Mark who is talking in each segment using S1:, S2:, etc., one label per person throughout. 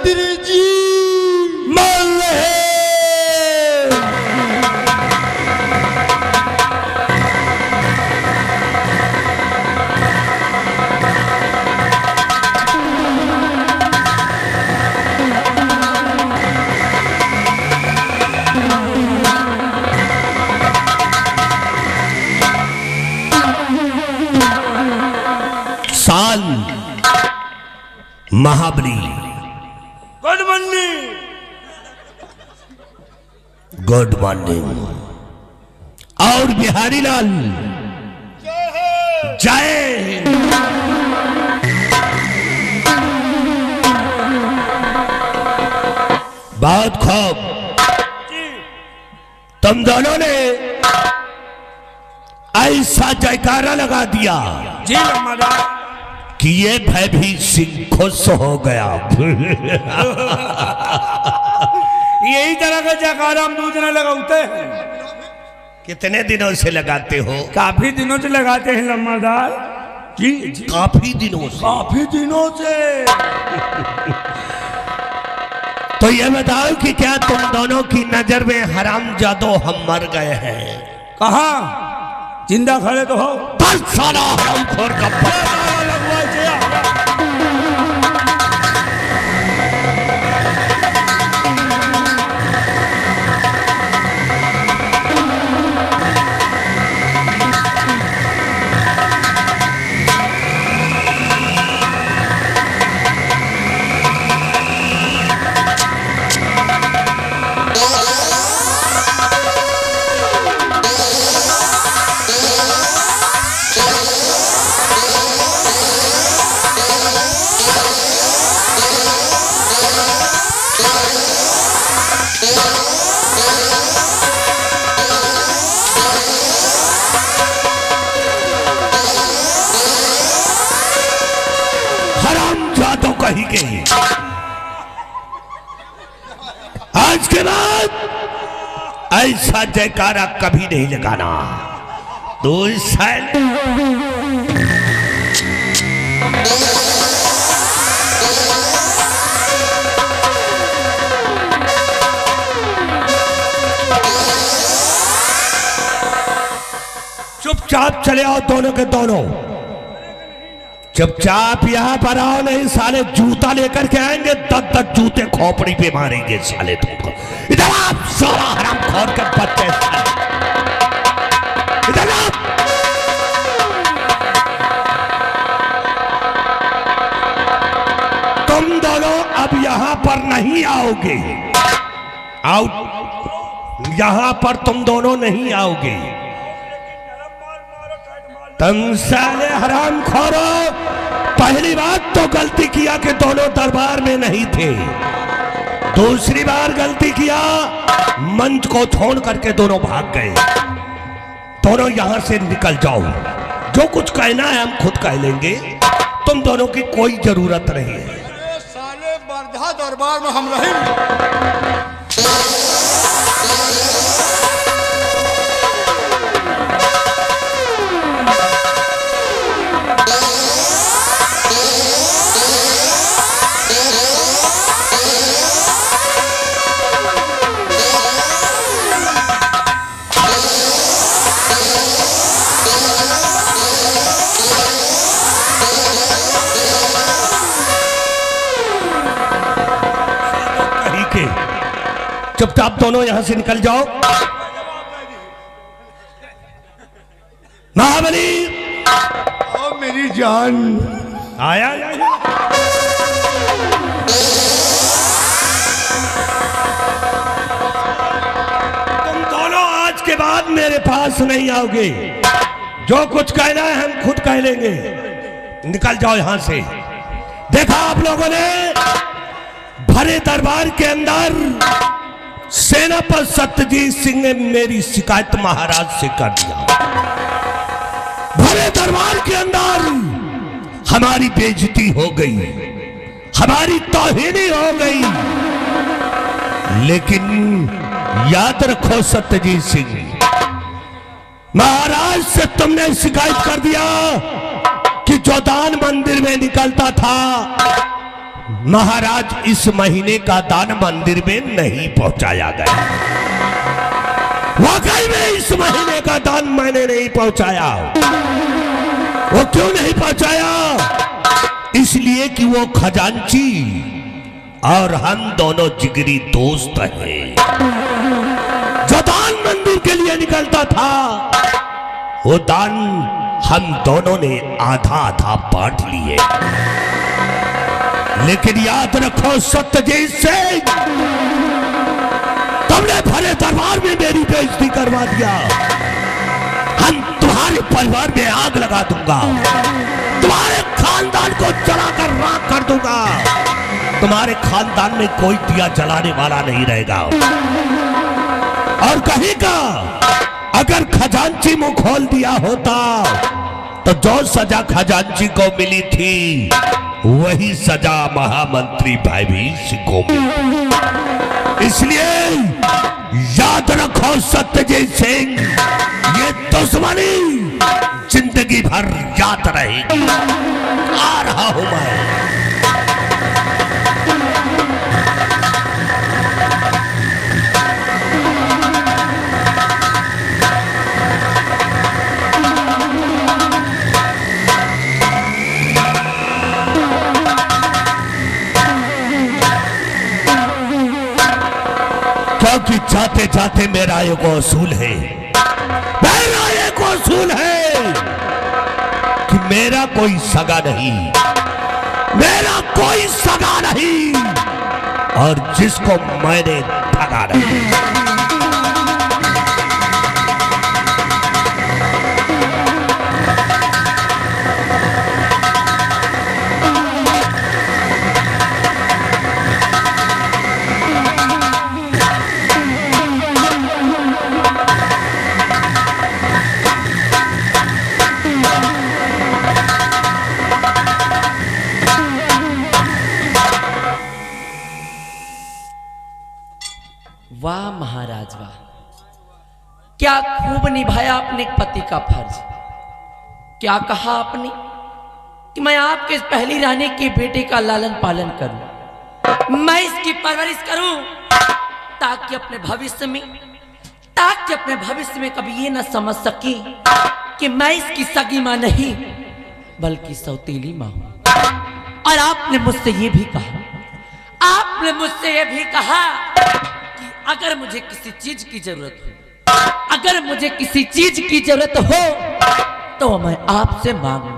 S1: मंत्री जी
S2: मान रहे। साल महाबली।
S3: Good morning.
S2: Good morning. और बिहारी लाल जय हिंद। बहुत खूब। तुम दोनों ने ऐसा जयकारा लगा दिया
S3: जी लम्बादार
S2: कि ये भयभीत सिंह खुश हो गया।
S3: यही तरह का जयकारा हम दूसरे लगाते हैं।
S2: कितने दिनों से लगाते हो?
S3: काफी दिनों से लगाते हैं लम्बादार जी।
S2: काफी दिनों से।
S3: काफी दिनों से।
S2: तो ये बताओ कि क्या तुम दोनों की नजर में हरामजादो हम मर गए हैं?
S3: कहा जिंदा खड़े तो हो।
S2: 10 साल हरामखोर का बच्चा। कही गई। आज के बाद ऐसा जयकारा कभी नहीं लगाना। 2 साल चुपचाप चले आओ दोनों के दोनों। चुपचाप यहां पर आओ, नहीं साले जूता लेकर के आएंगे। 10 जूते खोपड़ी पे मारेंगे साले तुमको। इधर आप सारा हरामखोर के बच्चे साले। इधर आप। तुम दोनों अब यहां पर नहीं आओगे। आउट। यहां पर तुम दोनों नहीं आओगे। तुम साले हरामखोरो, पहली बात तो गलती किया कि दोनों दरबार में नहीं थे। दूसरी बार गलती किया, मंच को छोड़ करके दोनों भाग गए। दोनों यहां से निकल जाओ। जो कुछ कहना है हम खुद कह लेंगे। तुम दोनों की कोई जरूरत नहीं है।
S1: साले बरधा दरबार में हम रहेंगे।
S2: चुपचाप दोनों यहां से निकल जाओ। महाबली
S1: ओ मेरी जान।
S2: आया तुम दोनों आज के बाद मेरे पास नहीं आओगे। जो कुछ कहना है हम खुद कह लेंगे। निकल जाओ यहां से। देखा आप लोगों ने भरे दरबार के अंदर सेनापति सत्यजीत सिंह ने मेरी शिकायत महाराज से कर दिया। भरे दरबार के अंदर हमारी बेइज्जती हो गई, हमारी तौहीनी हो गई। लेकिन याद रखो सत्यजीत सिंह, महाराज से तुमने शिकायत कर दिया कि जो दान मंदिर में निकलता था महाराज इस महीने का दान मंदिर में नहीं पहुंचाया गया। वाकई में इस महीने का दान मैंने नहीं पहुंचाया। वो क्यों नहीं पहुंचाया? इसलिए कि वो खजांची और हम दोनों जिगरी दोस्त हैं। जो दान मंदिर के लिए निकलता था वो दान हम दोनों ने आधा आधा बांट लिए। लेकिन याद रखो सत्यजीत सिंह, तुमने भरे दरबार में मेरी बेइज्जती करवा दिया। हम तुम्हारे परिवार में आग लगा दूंगा, तुम्हारे खानदान को जलाकर राख कर दूंगा। तुम्हारे खानदान में कोई दिया जलाने वाला नहीं रहेगा। और कहीं का अगर खजांची मुंह खोल दिया होता तो जो सजा खजांची को मिली थी वही सजा महामंत्री भयभीष को मिली। इसलिए याद रखो सत्यजीत सिंह, ये दुश्मनी जिंदगी भर याद रहेगी। आ रहा हूं मैं। क्योंकि जाते जाते मेरा एक असूल है, मेरा एक असूल है कि मेरा कोई सगा नहीं, मेरा कोई सगा नहीं, और जिसको मैंने ठगा नहीं।
S4: वाह महाराज वाह, क्या खूब निभाया अपने पति का फर्ज। क्या कहा आपने कि मैं आपके पहली रानी के बेटे का लालन पालन करूं, मैं इसकी परवरिश करूं ताकि अपने भविष्य में कभी ये न समझ सके कि मैं इसकी सगी मां नहीं बल्कि सौतेली मां हूं। और आपने मुझसे ये भी कहा कि अगर मुझे किसी चीज की जरूरत हो तो मैं आपसे मांगू।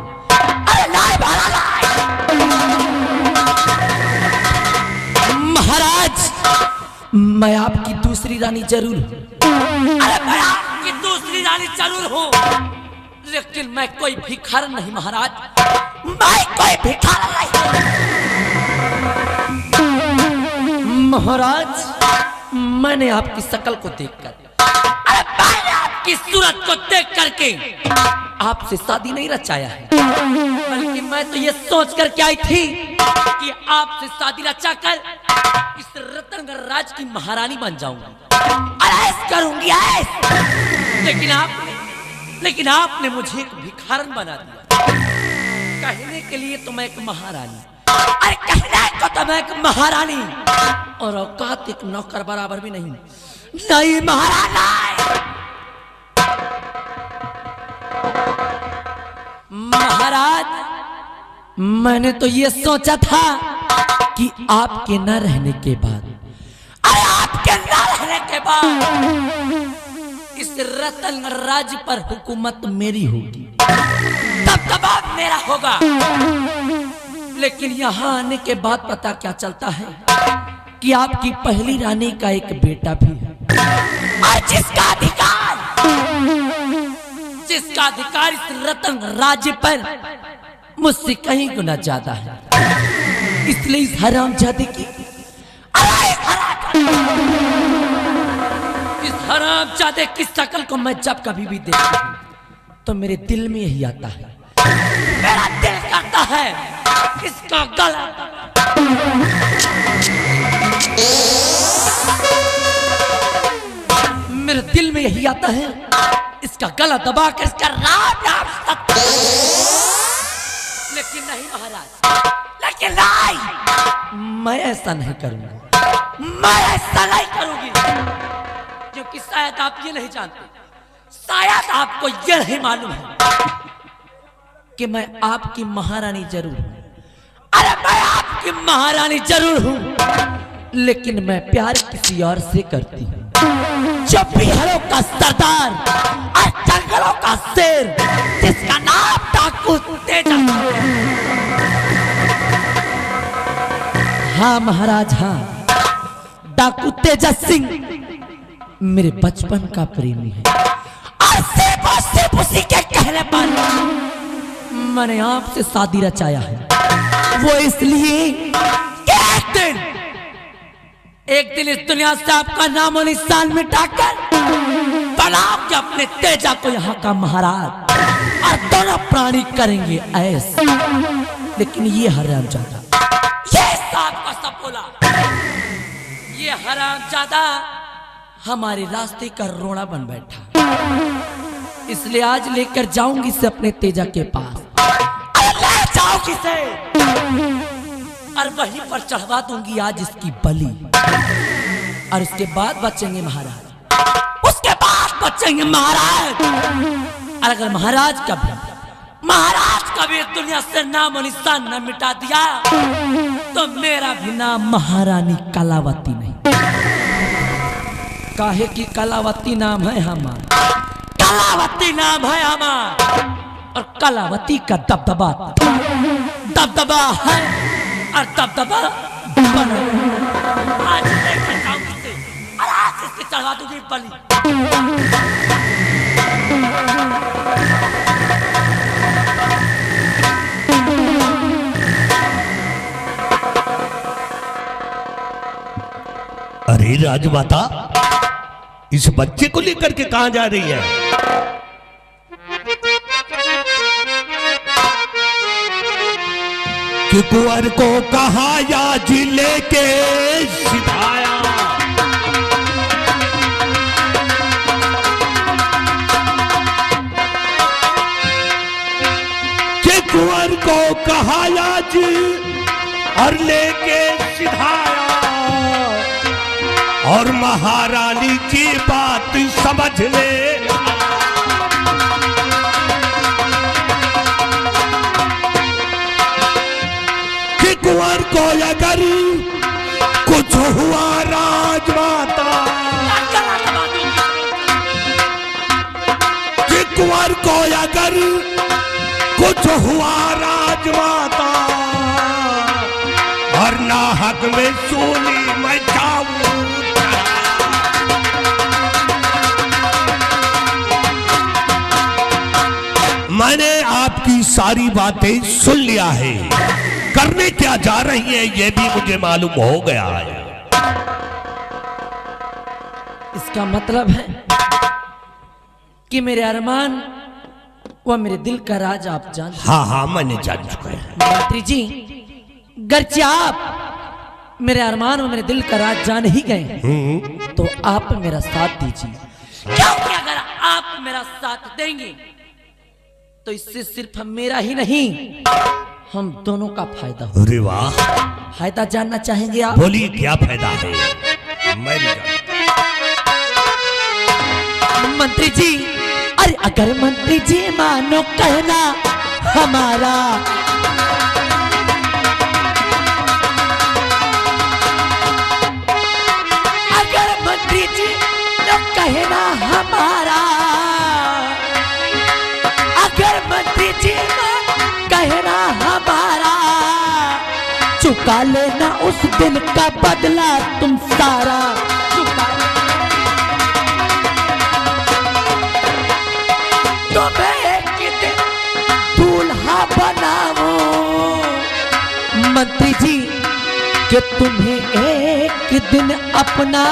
S4: महाराज, मैं आपकी दूसरी रानी जरूर हूं, लेकिन मैं कोई भिखारी नहीं महाराज, मैं कोई भिखारी नहीं। महाराज, मैंने आपकी शकल को देखकर, मैंने आपकी सूरत को देख करके आपसे शादी नहीं रचाया है, बल्कि मैं तो ये सोच करके आई थी कि आपसे शादी रचाकर इस रतनगढ़ राज की महारानी बन जाऊंगी, ऐश करूंगी ऐश। लेकिन आपने मुझे एक भिखारन बना दिया। कहने के लिए तो मैं एक महारानी, अरे कहने को तो मैं एक महारानी, और औकात एक नौकर बराबर भी नहीं महाराना। महाराज, मैंने तो ये सोचा था कि आपके न रहने के बाद इस रतनगढ़ राज्य पर हुकूमत मेरी होगी, तब दबाव मेरा होगा। लेकिन यहाँ आने के बाद पता क्या चलता है कि आपकी पहली रानी का एक बेटा भी है, और जिसका अधिकार इस रतनगढ़ राज्य पर मुझसे कहीं गुना ज्यादा है। इसलिए इस हरामजादे की हरामजादे की शकल को मैं जब कभी भी देखता हूं तो मेरे दिल में यही आता है, मेरा दिल करता है इसका गला। मेरे दिल में यही आता है इसका गला दबा कर इसका लेकिन नहीं महाराज, लेकिन नहीं। मैं ऐसा नहीं करूंगा, मैं ऐसा नहीं करूंगी, क्योंकि शायद आप ये नहीं जानते, शायद आपको ये नहीं मालूम है कि मैं आपकी महारानी जरूर हूं। अरे मैं आपकी महारानी जरूर हूं, लेकिन मैं प्यार किसी और से करती हूं, जो बिहारों का सरदार और जंगलों का शेर, जिसका नाम डाकू तेजा। हाँ महाराज, हाँ, डाकू तेजा सिंह मेरे बचपन का प्रेमी है, और सिर्फ उसी के कहने पर मैंने आपसे शादी रचाया है। वो इसलिए कि एक दिन इस दुनिया से आपका नाम और निशान मिटाकर बनाओगे अपने तेजा को यहाँ का महाराज, और दोनों प्राणी करेंगे ऐसे। लेकिन ये हरामजादा, ये सांप का सपोला, ये हरामजादा हमारे रास्ते का रोड़ा बन बैठा, इसलिए आज लेकर जाऊंगी इसे अपने तेजा के पास, ले जाऊंगी इसे, और वहीं पर चढ़वा दूंगी आज इसकी बलि, और उसके बाद बचेंगे महाराज, उसके बाद बचेंगे महाराज। और अगर महाराज का भी इस दुनिया से नाम और निशान न मिटा दिया, तो मेरा भी नाम महारानी कलावती नहीं, काहे की कलावती नाम है हमारा, कलावती नाम है हमारा, और कलावती का दबदबा है, और दबदबा आज लेकर जाऊंगी इसे, और आज इसके चढ़वा दूंगी बलि।
S2: अरे राजमाता, इस बच्चे को लेकर के कहां जा रही है? कि कुंवर को कहा या जिले के सिधाया, कि कुंवर को कहा या जी और लेके सिधाया, और महारानी की बात समझ ले। कि कुंवर को अगर कुछ हुआ राजमाता, कि कुंवर को अगर कुछ हुआ राजमाता, और ना हक में सोनी मैं जाऊं। मैंने आपकी सारी बातें सुन लिया है, करने क्या जा रही है ये भी मुझे मालूम हो गया है।
S4: इसका मतलब है कि मेरे अरमान व मेरे दिल का राज आप जान।
S2: हाँ हाँ, मैंने जान चुका है
S4: मंत्री जी, गर्चे आप मेरे अरमान और मेरे दिल का राज जान ही गए, तो आप मेरा साथ दीजिए, क्योंकि अगर आप मेरा साथ देंगे तो इससे सिर्फ मेरा ही नहीं, हम दोनों का फायदा हो।
S2: अरे वाह,
S4: फायदा जानना चाहेंगे आप?
S2: बोलिए क्या फायदा है? मैं भी
S4: मंत्री जी, अरे अगर मंत्री जी मानो कहना हमारा, अगर मंत्री जी तो कहना हमारा, अगर मंत्री जी कहना हमारा, चुका लेना उस दिन का बदला तुम सारा, चुका तुम्हें एक दिन दूल्हा बनाओ मंत्री जी, कि तुम्हें एक दिन अपना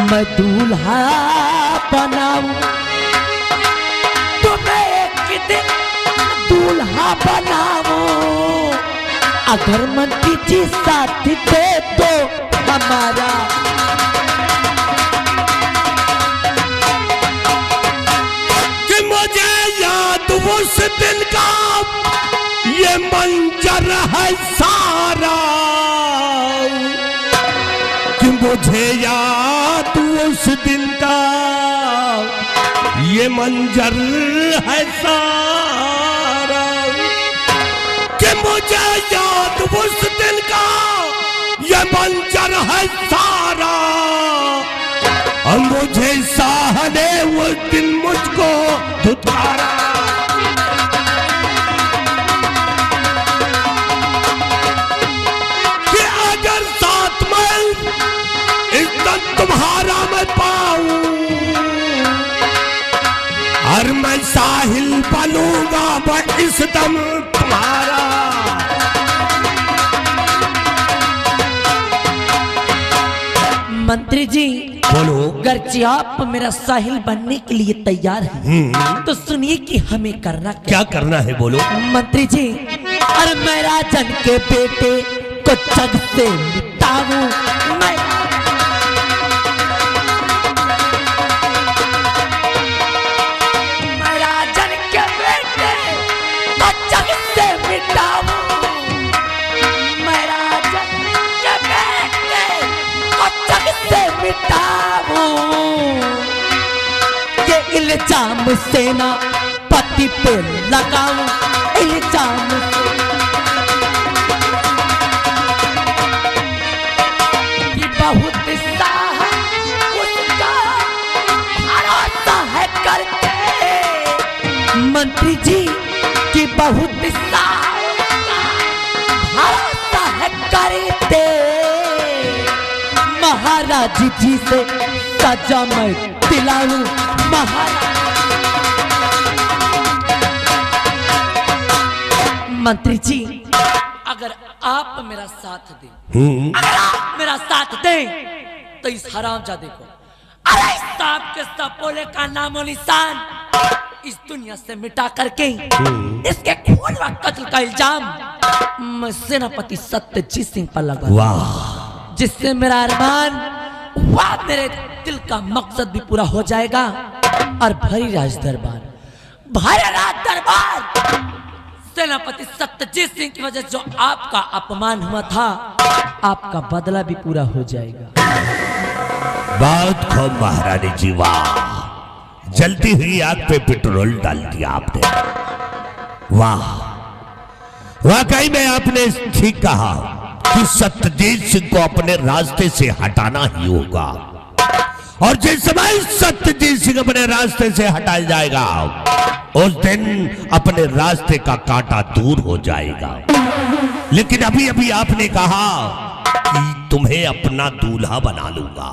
S4: मैं दूल्हा बनाऊं, तुम्हें एक दिन दूल्हा बनाओ, अगर मंत्री जी साथ दे तो हमारा।
S2: कि मुझे याद उस दिन का ये मंजर है सारा, मुझे याद उस दिन का ये मंजर है सारा, कि मुझे याद उस दिन का ये मंजर है सारा, और मुझे साह ने उस दिन मुझको धुतकारा। कि अगर साथ में इज्जत तुम्हारा मैं पाऊं, और मैं साहिल बनूंगा वह इस दम तुम्हारा।
S4: मंत्री जी
S2: बोलो।
S4: गर्चे आप मेरा साहिल बनने के लिए तैयार हैं, तो सुनिए कि हमें करना
S2: क्या करना है, बोलो।
S4: मंत्री जी, अरे मैं राजन के बेटे को जग से मिटाऊं, मैं राजन के बेटे को जग से मिटाऊं, मैं राजन के बेटे को जग से मिटाऊं। ये इल्जाम सेना पति पे लगाऊं, इल्जाम कि बहुत साह उसका भरोसा है करके, मंत्री जी कि बहुत साह उसका भरोसा है करते, महाराज जी से सजा मैं दिलाऊं, महाराज। मंत्री जी, अगर आप मेरा साथ दें, अगर आप मेरा साथ दें, तो इस हरामजादे को, अरे इस सांप के सपोले का नामो निशान इस दुनिया से मिटा करके इसके खून व कत्ल का इल्जाम मैं सेनापति सत्यजीत सिंह पर लगा,
S2: वाह,
S4: जिससे मेरा अरमान, वाह, मेरे दिल का मकसद भी पूरा हो जाएगा। और भरी राज दरबार, भरी राज दरबार, सेनापति सत्यजीत सिंह की वजह से जो आपका अपमान हुआ था, आपका बदला भी पूरा हो जाएगा।
S2: बहुत खूब महारानी जी, वाह, जलती हुई आग पे पेट्रोल डाल दिया आपने। वाह, वाकई में आपने ठीक कहा कि सत्यजीत सिंह को अपने रास्ते से हटाना ही होगा, और जिस समय सत्यजीत सिंह अपने रास्ते से हटाया जाएगा, उस दिन अपने रास्ते का कांटा दूर हो जाएगा। लेकिन अभी अभी आपने कहा कि तुम्हें अपना दूल्हा बना लूंगा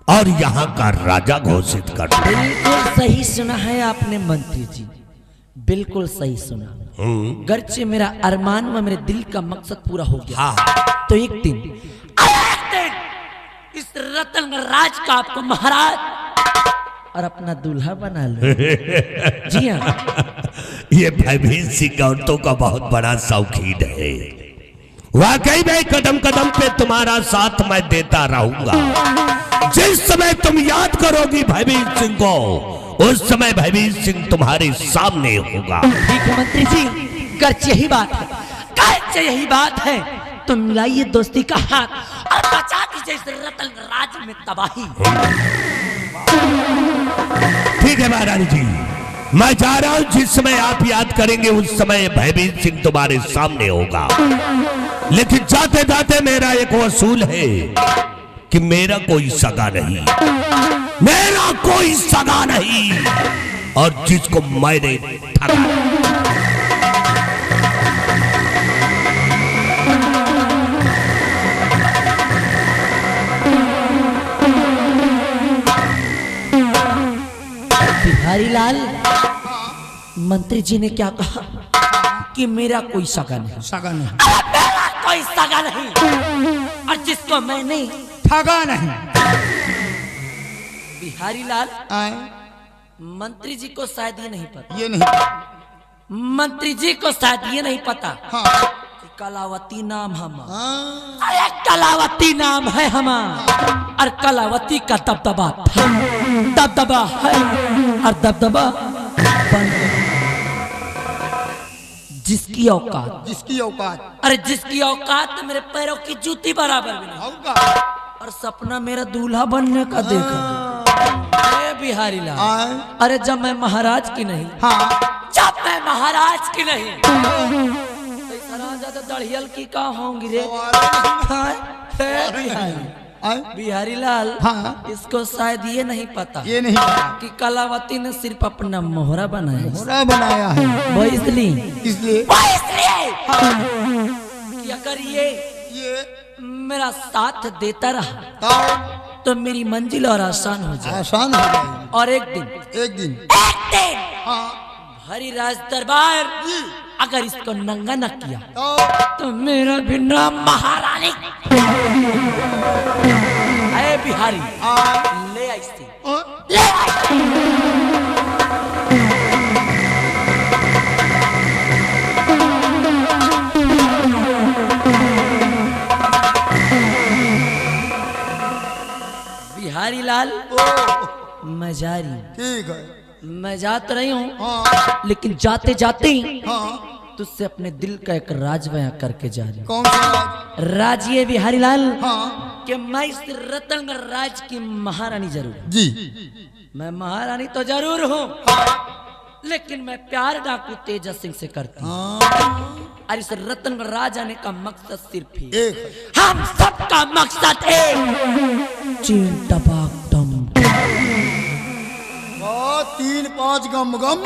S2: और यहाँ का राजा घोषित कर दूंगा।
S4: बिल्कुल सही सुना है आपने मंत्री जी, बिल्कुल सही सुना। गर्चे मेरा अरमान व मेरे दिल का मकसद पूरा हो गया।
S2: हाँ।
S4: तो एक दिन इस रतन राज का आपको महाराज और अपना दूल्हा बना लो। जी हाँ,
S2: ये भयभीत सिंह औरतों का बहुत बड़ा शौकीन है। वाकई में कदम कदम पे तुम्हारा साथ मैं देता रहूंगा। जिस समय तुम याद करोगी भयभीत सिंह को, उस समय भयभीत सिंह तुम्हारे सामने होगा।
S4: ठीक है मंत्री जी, गर्च यही बात है, गर्च यही बात है, तो मिलाइए दोस्ती का हाथ और बचा दीजिए इस रतन राज में तबाही।
S2: ठीक है महारानी जी, मैं जा रहा हूं। जिस समय आप याद करेंगे उस समय भयभीत सिंह तुम्हारे सामने होगा। लेकिन जाते जाते मेरा एक वसूल है कि मेरा कोई सगा नहीं, मेरा कोई सगा नहीं, और जिसको मैंने ठगा,
S4: बिहारी लाल, मंत्री जी ने क्या कहा कि मेरा कोई सगा नहीं,
S1: सगा नहीं,
S4: मेरा कोई सगा नहीं, और जिसको मैंने
S1: ठगा नहीं।
S4: बिहारी लाल,
S1: आए,
S4: मंत्री जी को शायद ये नहीं पता,
S1: ये नहीं,
S4: मंत्री जी को शायद ये नहीं पता
S1: हाँ,
S4: कि कलावती नाम हमारा,
S1: हाँ,
S4: अरे कलावती नाम है हमारा, और कलावती का दबदबा था, दबदबा है, और दबदबा बन गया। जिसकी औकात,
S1: जिसकी औकात
S4: अरे जिसकी औकात मेरे पैरों की जूती बराबर भी नहीं,
S1: होगा।
S4: और सपना मेरा दूल्हा बनने का देखा। अरे बिहारी लाल,
S1: आए।
S4: अरे जब मैं महाराज की नहीं,
S1: हाँ
S4: जब मैं महाराज की नहीं, तो इस राजा तो दढ़ियल की का होंगी रे। हाँ, हे बिहारी,
S1: आए।
S4: बिहारी लाल,
S1: हाँ।
S4: इसको शायद ये नहीं पता
S1: ये नहीं पता
S4: कि कलावती ने सिर्फ अपना मोहरा बनाया,
S1: मोहरा बनाया है।
S4: वो इसलिए
S1: इसलिए
S4: कि अगर ये मेरा साथ देता रहा तो मेरी मंजिल और आसान हो जाए।
S1: आसान हो जाएगी।
S4: और एक दिन
S1: हाँ
S4: हरी राज दरबार अगर इसको नंगा न किया तो मेरा भी नाम महारानी। अरे बिहारी, ले आई सी, ले आई। बिहारी लाल, मैं जा रही हूँ।
S1: ठीक है।
S4: मैं जा तो रही हूँ,
S1: हाँ
S4: लेकिन जाते जाते
S1: हाँ।
S4: तुझसे अपने दिल का एक राज बयां करके जा रही हूँ।
S1: कौन सा राज?
S4: राज ये बिहारी लाल,
S1: हाँ
S4: कि मैं इस रतनगढ़ राज की महारानी जरूर हूँ।
S1: जी।
S4: मैं महारानी तो जरूर हूँ, लेकिन मैं प्यार डाकू तेजा सिंह से करती हूँ।
S1: हाँ
S4: और इस रतनगढ़ राज आने का मकसद सिर्फ ही
S1: एक है।
S4: हम सबका मकसद एक, चीन टपाक टम।
S1: 3-5 गम गम।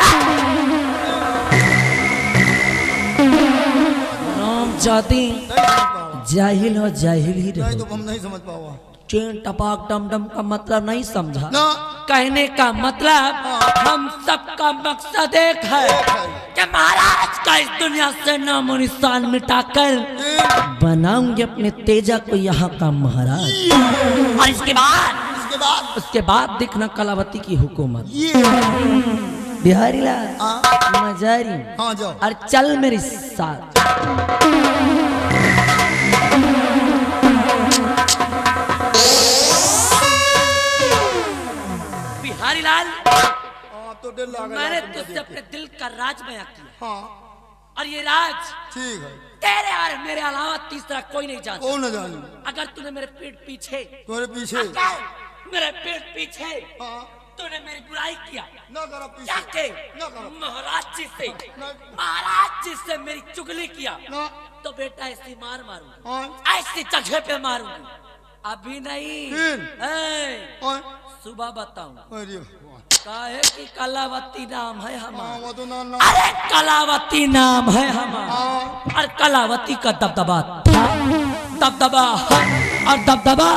S4: नाम जाती जाहिल हो, जाहिल ही
S1: नहीं
S4: रहो।
S1: तो हम नहीं समझ पाओ।
S4: चीन टपाक डम डम का मतलब नहीं समझा?
S1: ना
S4: कहने का मतलब हम सबका मकसद एक है कि महाराज का इस दुनिया से नाम और निशान मिटाकर बनाऊंगे अपने तेजा को यहाँ का महाराज। और उसके बाद दिखना कलावती की हुकूमत। बिहारी लाल, मैं जा रही हूँ।
S1: हाँ जाओ।
S4: और चल मेरे साथ। बिहारी लाल,
S1: तो दिल लगा
S4: मैंने तुझसे अपने दिल का राज बयां किया।
S1: हाँ
S4: और ये राज
S1: ठीक है।
S4: तेरे और मेरे अलावा तीसरा कोई नहीं जानता।
S1: कौन न जाने?
S4: अगर तूने मेरे पीठ पीछे,
S1: तुम्हारे पीछे।
S4: मेरे पीठ पीछे
S1: हाँ
S4: तूने मेरी बुराई किया,
S1: ना करो पीछे।
S4: जाके
S1: ना करो।
S4: महाराज जी से मेरी चुगली किया,
S1: ना
S4: तो बेटा ऐसी मार मारूंगा,
S1: हाँ
S4: ऐसी जगह पे मारूंगा। अभी नहीं,
S1: हाँ।
S4: सुबह बताऊं।
S1: अरे भगवान।
S4: काहे कि कलावती नाम है हमारा।
S1: वो तो ना
S4: अरे कलावती नाम है हमारा, और कलावती का दबदबा था, दबदबा है और दबदबा